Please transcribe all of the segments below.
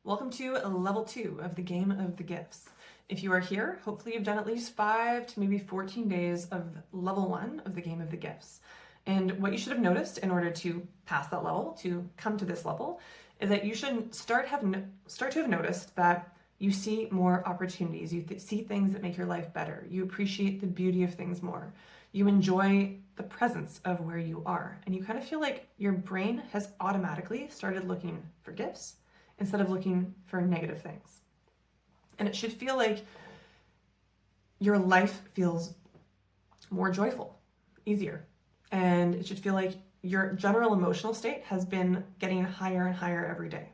Welcome to level 2 of the Game of the Gifts. If you are here, hopefully you've done at least 5 to maybe 14 days of level 1 of the Game of the Gifts. And what you should have noticed in order to pass that level, to come to this level, is that you should start to have noticed that you see more opportunities. You see things that make your life better. You appreciate the beauty of things more. You enjoy the presence of where you are. And you kind of feel like your brain has automatically started looking for gifts instead of looking for negative things. And it should feel like your life feels more joyful, easier. And it should feel like your general emotional state has been getting higher and higher every day.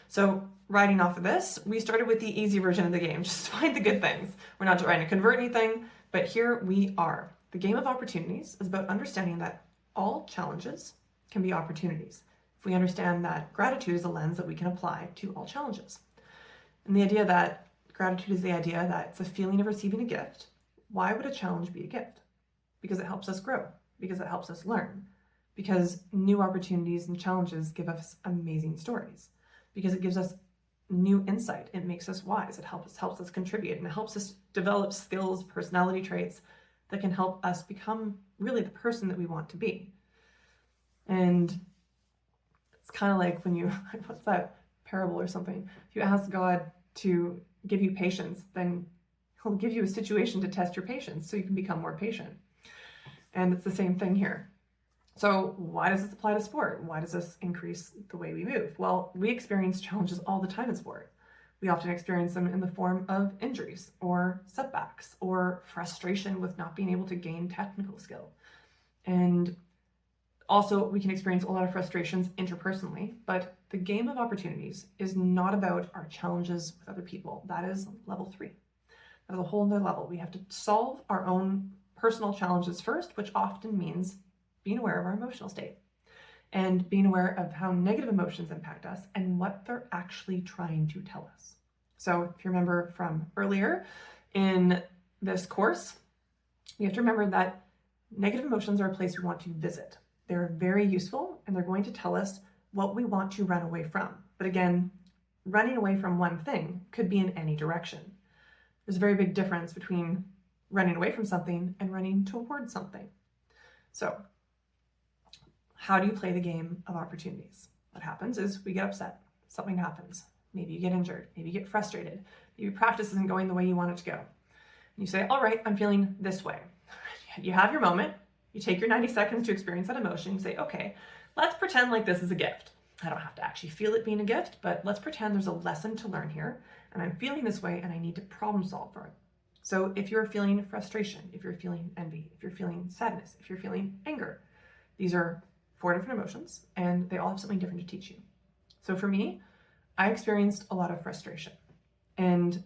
So riding off of this, we started with the easy version of the game. Just find the good things. We're not trying to convert anything, but here we are. The game of opportunities is about understanding that all challenges can be opportunities. If we understand that gratitude is a lens that we can apply to all challenges. And the idea that gratitude is the idea that it's a feeling of receiving a gift. Why would a challenge be a gift? Because it helps us grow, because it helps us learn, because new opportunities and challenges give us amazing stories, because it gives us new insight. It makes us wise. It helps us contribute, and it helps us develop skills, personality traits that can help us become really the person that we want to be. And it's kind of like when you, what's that parable or something? If you ask God to give you patience, then he'll give you a situation to test your patience so you can become more patient. And it's the same thing here. So why does this apply to sport? Why does this increase the way we move? Well, we experience challenges all the time in sport. We often experience them in the form of injuries or setbacks or frustration with not being able to gain technical skill. And also, we can experience a lot of frustrations interpersonally, but the game of opportunities is not about our challenges with other people. That is level 3. That is a whole nother level. We have to solve our own personal challenges first, which often means being aware of our emotional state and being aware of how negative emotions impact us and what they're actually trying to tell us. So if you remember from earlier in this course, you have to remember that negative emotions are a place we want to visit. They're very useful, and they're going to tell us what we want to run away from. But again, running away from one thing could be in any direction. There's a very big difference between running away from something and running towards something. So how do you play the game of opportunities? What happens is we get upset. Something happens. Maybe you get injured. Maybe you get frustrated. Maybe practice isn't going the way you want it to go. And you say, all right, I'm feeling this way. You have your moment. You take your 90 seconds to experience that emotion. You say, okay, let's pretend like this is a gift. I don't have to actually feel it being a gift, but let's pretend there's a lesson to learn here, and I'm feeling this way, and I need to problem solve for it. So if you're feeling frustration, if you're feeling envy, if you're feeling sadness, if you're feeling anger, these are 4 different emotions, and they all have something different to teach you. So for me, I experienced a lot of frustration. And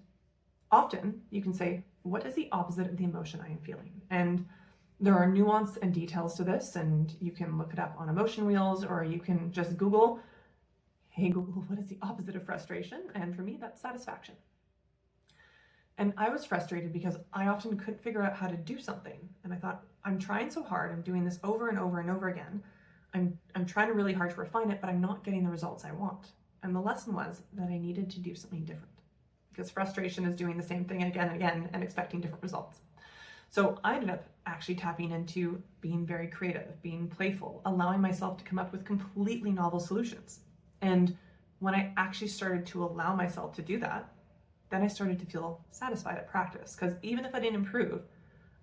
often you can say, what is the opposite of the emotion I am feeling? And there are nuance and details to this, and you can look it up on emotion wheels, or you can just Google, hey Google, what is the opposite of frustration? And for me, that's satisfaction. And I was frustrated because I often couldn't figure out how to do something. And I thought, I'm trying so hard. I'm doing this over and over and over again. I'm trying really hard to refine it, but I'm not getting the results I want. And the lesson was that I needed to do something different, because frustration is doing the same thing again and again and expecting different results. So I ended up actually tapping into being very creative, being playful, allowing myself to come up with completely novel solutions. And when I actually started to allow myself to do that, then I started to feel satisfied at practice, because even if I didn't improve,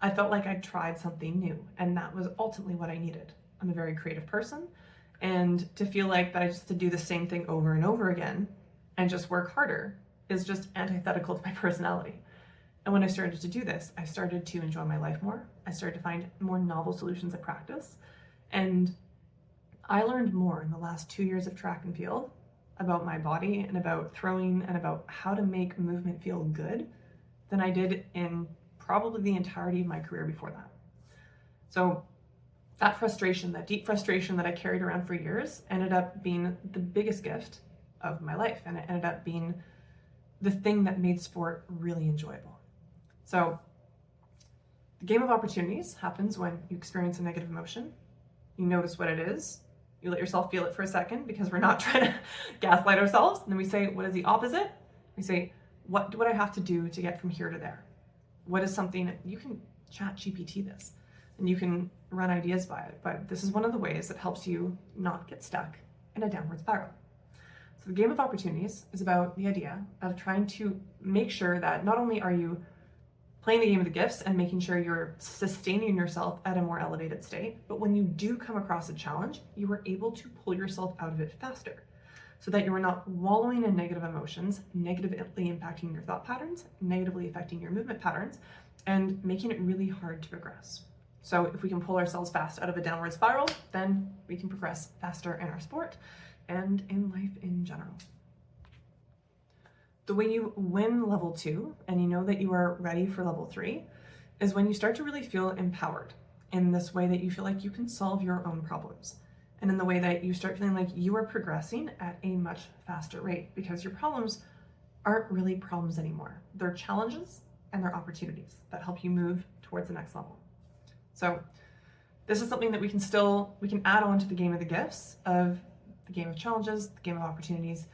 I felt like I'd tried something new, and that was ultimately what I needed. I'm a very creative person, and to feel like that I just to do the same thing over and over again and just work harder is just antithetical to my personality. And when I started to do this, I started to enjoy my life more. I started to find more novel solutions at practice. And I learned more in the last 2 years of track and field about my body and about throwing and about how to make movement feel good than I did in probably the entirety of my career before that. So that frustration, that deep frustration that I carried around for years, ended up being the biggest gift of my life. And it ended up being the thing that made sport really enjoyable. So the game of opportunities happens when you experience a negative emotion, you notice what it is, You let yourself feel it for a second because we're not trying to gaslight ourselves. And then we say, what is the opposite? We say, what do I have to do to get from here to there? What is something, you can chat GPT this and you can run ideas by it, but this is one of the ways that helps you not get stuck in a downward spiral. So the game of opportunities is about the idea of trying to make sure that not only are you playing the game of the gifts and making sure you're sustaining yourself at a more elevated state, but when you do come across a challenge, you are able to pull yourself out of it faster so that you are not wallowing in negative emotions, negatively impacting your thought patterns, negatively affecting your movement patterns, and making it really hard to progress. So if we can pull ourselves fast out of a downward spiral, then we can progress faster in our sport and in life in general. The way you win level 2 and you know that you are ready for level 3 is when you start to really feel empowered in this way that you feel like you can solve your own problems, and in the way that you start feeling like you are progressing at a much faster rate because your problems aren't really problems anymore. They're challenges and they're opportunities that help you move towards the next level. So this is something that we can add on to the game of the gifts of the game of challenges, the game of opportunities.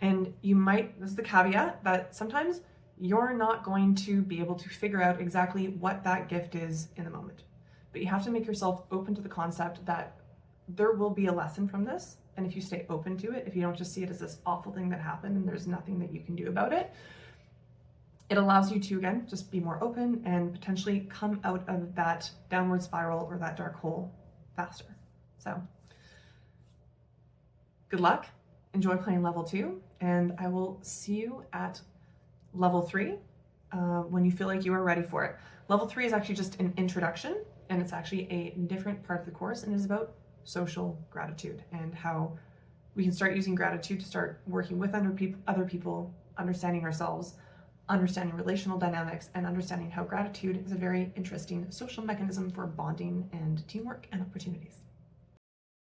And this is the caveat, that sometimes you're not going to be able to figure out exactly what that gift is in the moment. But you have to make yourself open to the concept that there will be a lesson from this. And if you stay open to it, if you don't just see it as this awful thing that happened and there's nothing that you can do about it, it allows you to, again, just be more open and potentially come out of that downward spiral or that dark hole faster. So good luck. Enjoy playing level 2, and I will see you at level 3 when you feel like you are ready for it. Level 3 is actually just an introduction, and it's actually a different part of the course, and it is about social gratitude and how we can start using gratitude to start working with other people, understanding ourselves, understanding relational dynamics, and understanding how gratitude is a very interesting social mechanism for bonding and teamwork and opportunities.